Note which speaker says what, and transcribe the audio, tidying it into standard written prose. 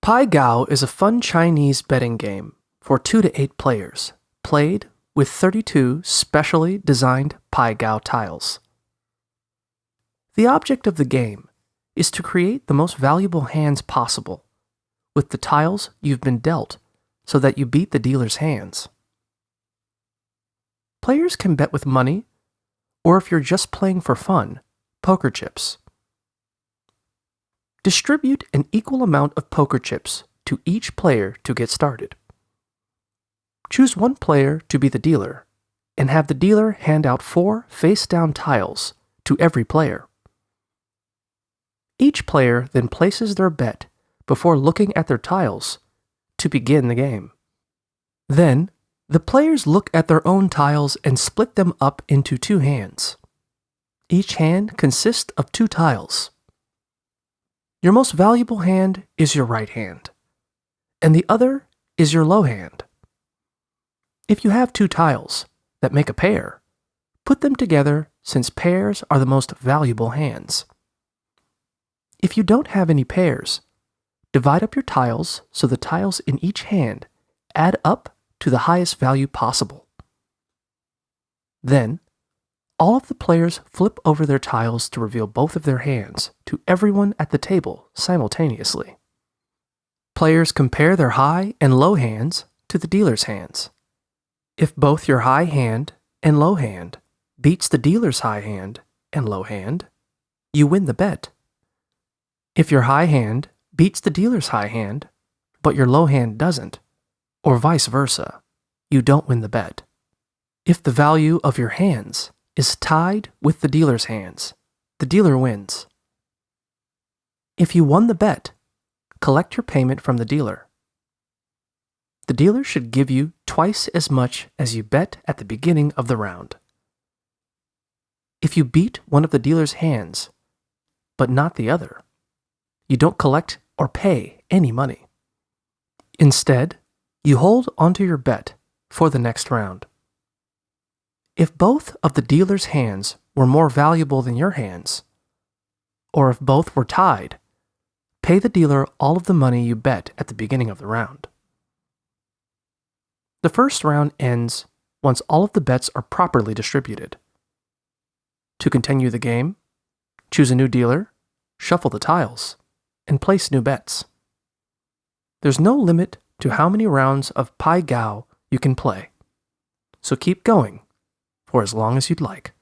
Speaker 1: Pai Gow is a fun Chinese betting game for 2 to 8 players, played with 32 specially designed Pai Gow tiles. The object of the game is to create the most valuable hands possible with the tiles you've been dealt so that you beat the dealer's hands. Players can bet with money, or if you're just playing for fun, poker chips. Distribute an equal amount of poker chips to each player to get started. Choose one player to be the dealer, and have the dealer hand out 4 face-down tiles to every player. Each player then places their bet before looking at their tiles to begin the game. Then, the players look at their own tiles and split them up into 2 hands. Each hand consists of 2 tiles. Your most valuable hand is your right hand, and the other is your low hand. If you have 2 tiles that make a pair, put them together since pairs are the most valuable hands. If you don't have any pairs, divide up your tiles so the tiles in each hand add up to the highest value possible. Then, all of the players flip over their tiles to reveal both of their hands to everyone at the table simultaneously. Players compare their high and low hands to the dealer's hands. If both your high hand and low hand beats the dealer's high hand and low hand, you win the bet. If your high hand beats the dealer's high hand, but your low hand doesn't, or vice versa, you don't win the bet. If the value of your hands is tied with the dealer's hands, the dealer wins. If you won the bet, collect your payment from the dealer. The dealer should give you twice as much as you bet at the beginning of the round. If you beat one of the dealer's hands, but not the other, you don't collect or pay any money. Instead, you hold onto your bet for the next round. If both of the dealer's hands were more valuable than your hands, or if both were tied, pay the dealer all of the money you bet at the beginning of the round. The first round ends once all of the bets are properly distributed. To continue the game, choose a new dealer, shuffle the tiles, and place new bets. There's no limit to how many rounds of Pai Gow you can play, so keep going for as long as you'd like.